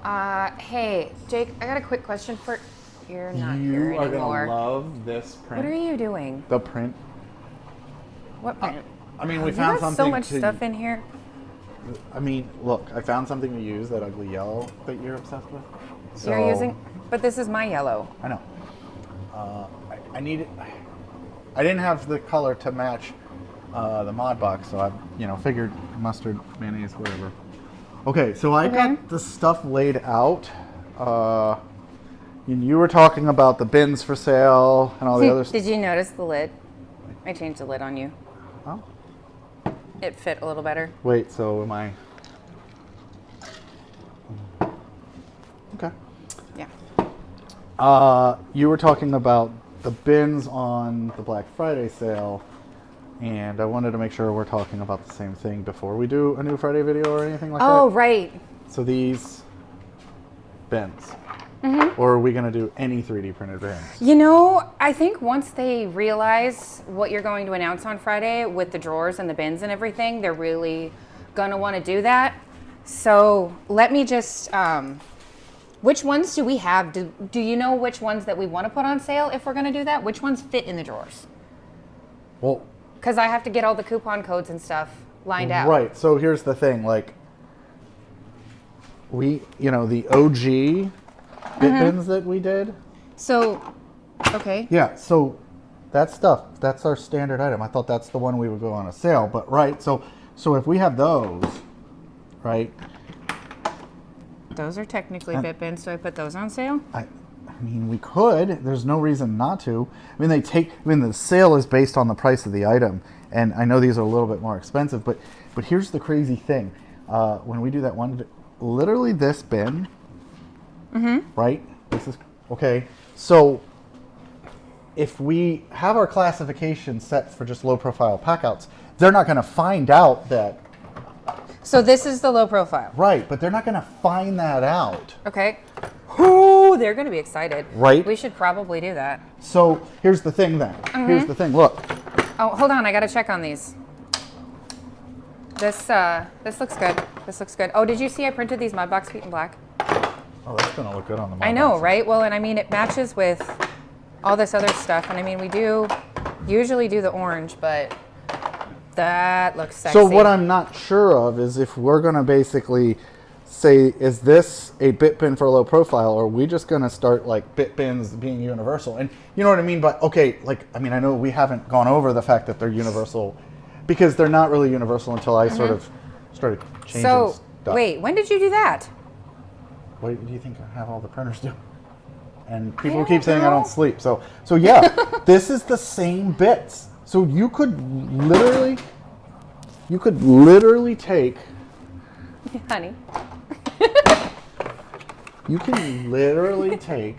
Hey, Jake, I got a quick question for... You're not here You are anymore. gonna love this print. What are you doing? The print. What print? I mean, we You found got something. so much stuff in here. I mean, look, I found something to use, that ugly yellow that you're obsessed with. So, You're using... But this is my yellow. I know. I needed... I didn't have the color to match the mod box, so I, figured mustard, mayonnaise, whatever. Okay, so I got the stuff laid out. And you were talking about the bins for sale and all the other stuff. Did you notice the lid? I changed the lid on you. Oh. It fit a little better. Wait, so am I... Okay. Yeah. You were talking about the bins on the Black Friday sale, and I wanted to make sure we're talking about the same thing before we do a new Friday video or anything like that. Oh, right. So these bins. Or are we going to do any 3D printed bins? I think once they realize what you're going to announce on Friday with the drawers and the bins and everything, they're really going to want to do that. So let me just, which ones do we have? Do you know which ones that we want to put on sale if we're going to do that? Which ones fit in the drawers? Well, because I have to get all the coupon codes and stuff lined out. Right. So here's the thing. Like, the OG Bitbins that we did. So, okay. Yeah, so that stuff, that's our standard item. I thought that's the one we would go on a sale, but right, so if we have those, right? Those are technically Bitbins. Do I put those on sale? I mean, we could. There's no reason not to. I mean, the sale is based on the price of the item, and I know these are a little bit more expensive, but here's the crazy thing. When we do that one, literally this bin, right? This is okay. So if we have our classification set for just low profile packouts, they're not going to find out that. So this is the low profile. Right, but they're not going to find that out. Okay. Ooh, they're going to be excited. Right. We should probably do that. So here's the thing then. Here's the thing. Look. Oh, hold on. I got to check on these. This looks good. This looks good. Oh, did you see I printed these ModBox feet in black? Oh, that's going to look good on the mod I know, box. right? Well, and I mean, it matches with all this other stuff. And I mean, we do usually do the orange, but that looks sexy. So what I'm not sure of is if we're going to basically say, is this a bit bin for low profile, or are we just going to start like bit bins being universal? And you know what I mean? But okay, I know we haven't gone over the fact that they're universal because they're not really universal until I sort of started changing stuff. Wait, when did you do that? What do you think I have all the printers do? And people keep saying I don't sleep. So yeah, this is the same bits. So you could literally take. Honey. You can literally take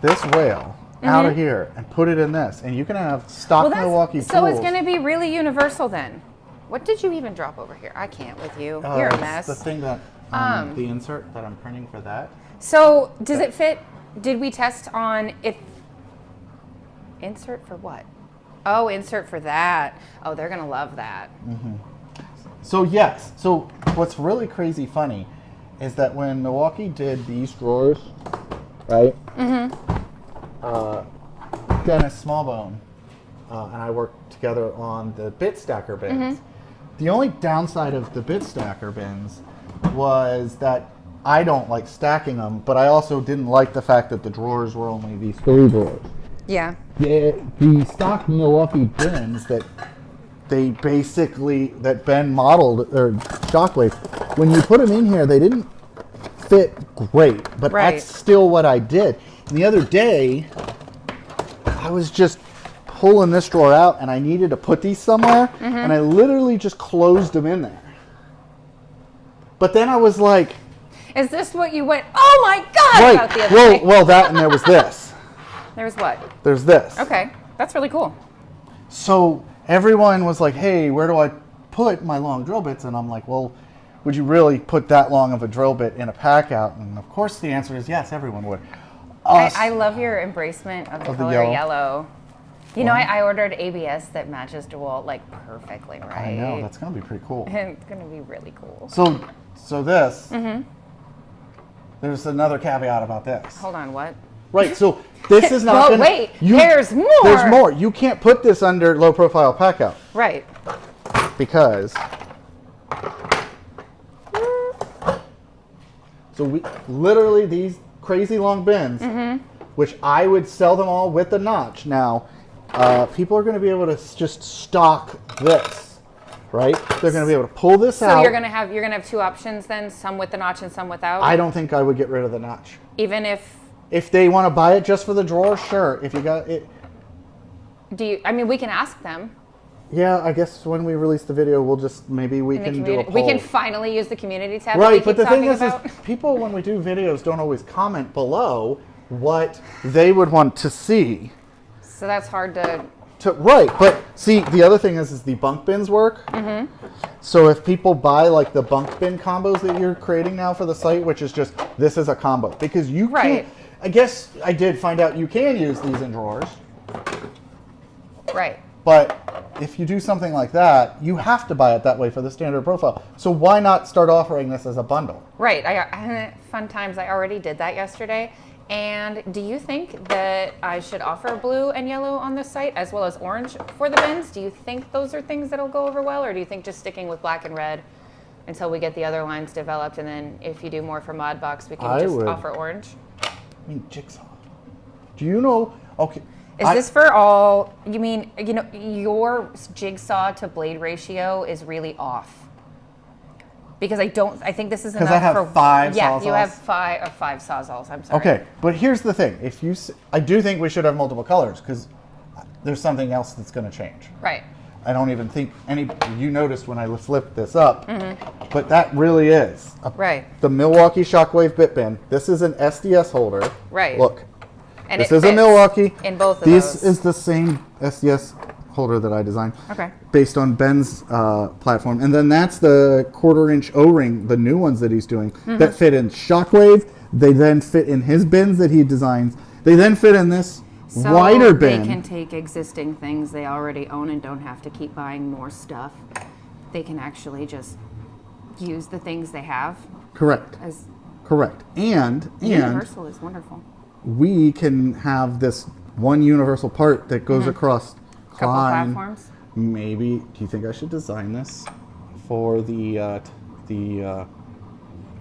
this rail out of here and put it in this, and you can have stock Milwaukee tools. So it's going to be really universal then. What did you even drop over here? I can't with you. You're a mess. The thing that the insert that I'm printing for that. So does it fit? Did we test on if insert for what? Oh, insert for that. Oh, they're going to love that. So yes. So what's really crazy funny is that when Milwaukee did these drawers, right? Dennis Smallbone and I worked together on the bit stacker bins. The only downside of the bit stacker bins was that I don't like stacking them, but I also didn't like the fact that the drawers were only these 3 drawers. Yeah. The stock Milwaukee bins that Ben modeled, or Shockwave, when you put them in here, they didn't fit great, but that's still what I did. And the other day, I was just pulling this drawer out and I needed to put these somewhere, and I literally just closed them in there. But then I was like, is this what you went, oh my God, about the other day? Well, that, and there was this. There's what? There's this. Okay, that's really cool. So everyone was like, hey, where do I put my long drill bits? And I'm like, well, would you really put that long of a drill bit in a PACKOUT? And of course the answer is yes, everyone would. I love your embracement of the color yellow. You know, I ordered ABS that matches DeWalt like perfectly, right? I know, that's going to be pretty cool. It's going to be really cool. So So this, there's another caveat about this. Hold on, what? Right, so this is not Well, gonna... wait, there's more! There's more. You can't put this under low profile PACKOUT. Right. Because... So we literally these crazy long bins, which I would sell them all with the notch. Now, people are going to be able to just stock this, right? They're going to be able to pull this out. So you're gonna have two options then, some with the notch and some without. I don't think I would get rid of the notch. Even if they want to buy it just for the drawer, sure. If you got it, I mean, we can ask them. Yeah, I guess when we release the video, we'll just we can do a poll. We can finally use the community tab. Right, but the thing is people, when we do videos, don't always comment below what they would want to see. So that's hard to... Right, but see, the other thing is the bunk bins work. So if people buy like the bunk bin combos that you're creating now for the site, which is just, this is a combo. Because you can't, I guess I did find out you can use these in drawers. Right. But if you do something like that, you have to buy it that way for the standard profile. So why not start offering this as a bundle? Right. Fun times. I already did that yesterday. And do you think that I should offer blue and yellow on the site as well as orange for the bins? Do you think those are things that'll go over well? Or do you think just sticking with black and red until we get the other lines developed? And then if you do more for ModBox, we can offer orange? I mean, Jigsaw. Do you know? Okay. Is this for all, you mean, your jigsaw to blade ratio is really off. Because I think this is enough for... Because I have 5 sawzalls. Yeah, you have 5 sawzalls, I'm sorry. Okay, but here's the thing. I do think we should have multiple colors because there's something else that's going to change. Right. I don't even think you noticed when I flipped this up, but that really is. The Milwaukee Shockwave bit bin. This is an SDS holder. Right. Look. And this is a Milwaukee. In both of those. This is the same SDS holder that I designed. Okay. Based on Ben's platform. And then that's the 1/4-inch O-ring, the new ones that he's doing, that fit in Shockwave. They then fit in his bins that he designs. They then fit in this wider bin. They can take existing things they already own and don't have to keep buying more stuff. They can actually just use the things they have. Correct. Correct. And Universal is wonderful. We can have this one universal part that goes across couple platforms. Maybe. Do you think I should design this for the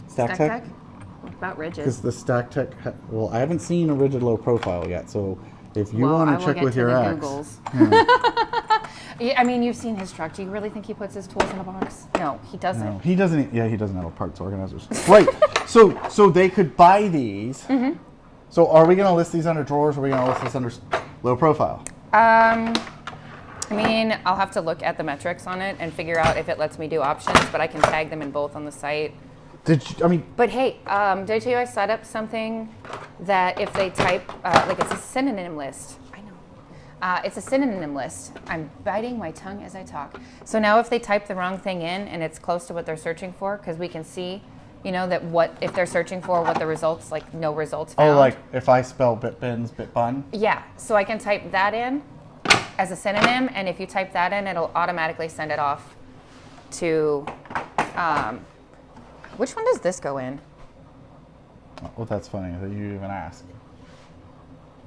Stack Tech? What about rigid? Because the Stack Tech, well, I haven't seen a rigid low profile yet, so if you want to check with your ex. Yeah, I mean, you've seen his truck. Do you really think he puts his tools in a box? No, he doesn't. No, he doesn't. Yeah, he doesn't have a parts organizers. Right. So they could buy these. So are we going to list these under drawers, or are we going to list this under low profile? I mean, I'll have to look at the metrics on it and figure out if it lets me do options, but I can tag them in both on the site. But hey, did you guys set up something that if they type, like it's a synonym list. I know. It's a synonym list. I'm biting my tongue as I talk. So now if they type the wrong thing in and it's close to what they're searching for, because we can see, that if they're searching for what the results, like no results found. Oh, like if I spell Bitbins, Bitbun? Yeah, so I can type that in as a synonym, and if you type that in, it'll automatically send it off to, which one does this go in? Well, that's funny that you even ask.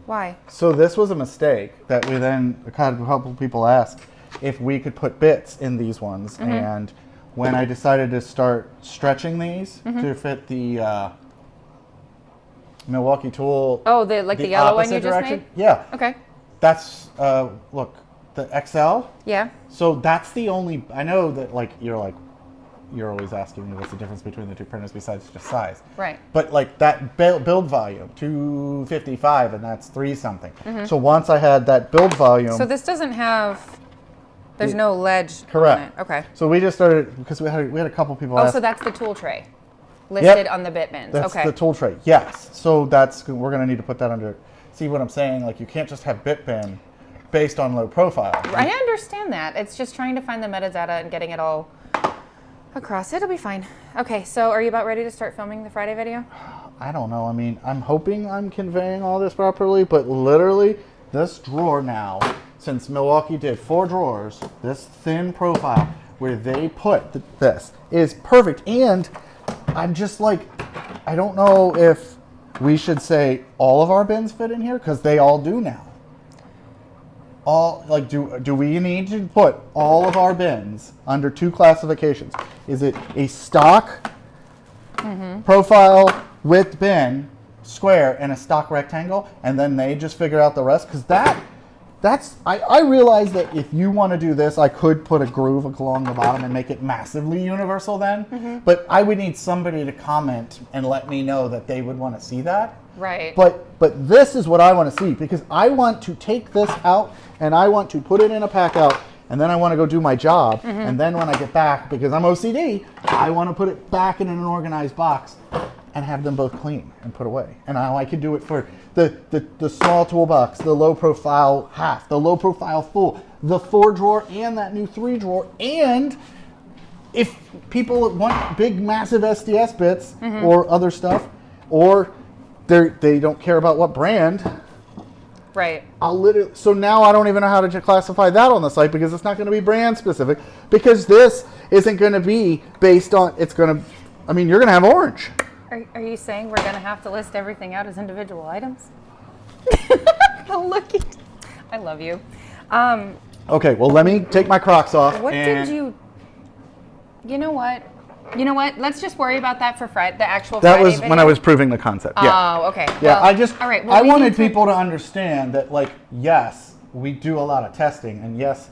Why? So this was a mistake that we then had a couple people ask if we could put bits in these ones, and when I decided to start stretching these to fit the Milwaukee tool. Oh, the yellow one you just made? Yeah. Okay. That's, look, the XL. Yeah. So that's the only, I know that you're always asking me what's the difference between the two printers besides just size. Right. But like that build volume, 255, and that's 3 something. So once I had that build volume. So this doesn't have, there's no ledge. Correct. On it. Okay. So we just started, because we had a couple people ask. Oh, so that's the tool tray listed on the Bitbins. That's the tool tray, yes. So we're going to need to put that under, see what I'm saying? Like you can't just have Bitbin based on low profile. I understand that. It's just trying to find the metadata and getting it all across. It'll be fine. Okay, so are you about ready to start filming the Friday video? I don't know. I mean, I'm hoping I'm conveying all this properly, but literally this drawer now, since Milwaukee did 4 drawers, this thin profile where they put this is perfect. And I'm just like, I don't know if we should say all of our bins fit in here, because they all do now. All, like, do we need to put all of our bins under 2 classifications? Is it a stock profile width bin square and a stock rectangle, and then they just figure out the rest? Because that's I realize that if you want to do this, I could put a groove along the bottom and make it massively universal then, but I would need somebody to comment and let me know that they would want to see that. Right. But this is what I want to see, because I want to take this out and I want to put it in a pack out, and then I want to go do my job, and then when I get back, because I'm OCD, I want to put it back in an organized box and have them both clean and put away. And I can do it for the small toolbox, the low profile half, the low profile full, the 4-drawer and that new 3-drawer. And if people want big, massive SDS bits or other stuff, or they don't care about what brand, right? I'll literally. So now I don't even know how to classify that on the site, because it's not going to be brand specific. Because this isn't going to be based on. It's going to. I mean, you're going to have orange. Are you saying we're going to have to list everything out as individual items? Look at, I love you. Okay, well, let me take my Crocs off. What did you? You know what? You know what? Let's just worry about that for Friday, the actual That Friday was video. when I was proving the concept. Yeah. Oh, okay. Yeah, Well, I just. all right. Well, I we wanted need to- people to understand that, like, yes, we do a lot of testing, and yes,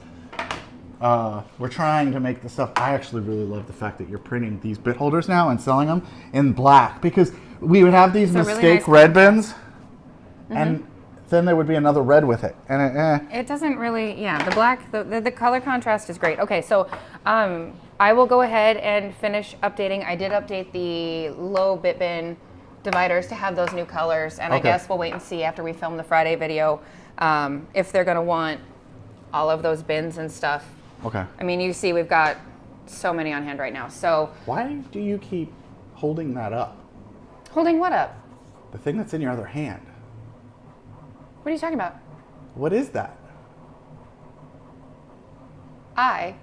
we're trying to make the stuff. I actually really love the fact that you're printing these bit holders now and selling them in black, because we would have these It's a really mistake nice red bins, and then there would be another red with it, and It doesn't really, yeah, the black, the color contrast is great. Okay, so I will go ahead and finish updating. I did update the low bit bin dividers to have those new colors, and I Okay. guess we'll wait and see after we film the Friday video if they're gonna want all of those bins and stuff. Okay. I mean, you see we've got so many on hand right now. So Why do you keep holding that up? holding what up? The thing that's in your other hand. What are you talking about? What is that? I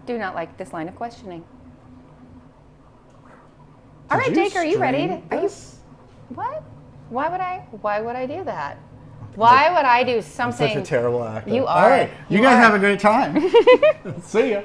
do not like this line of questioning. All right, Did you Jake, are you ready? string Are you? this? What? Why would I do that? Why would I do something? Such a terrible actor. You All are. right. You You guys are. have a great time. See ya.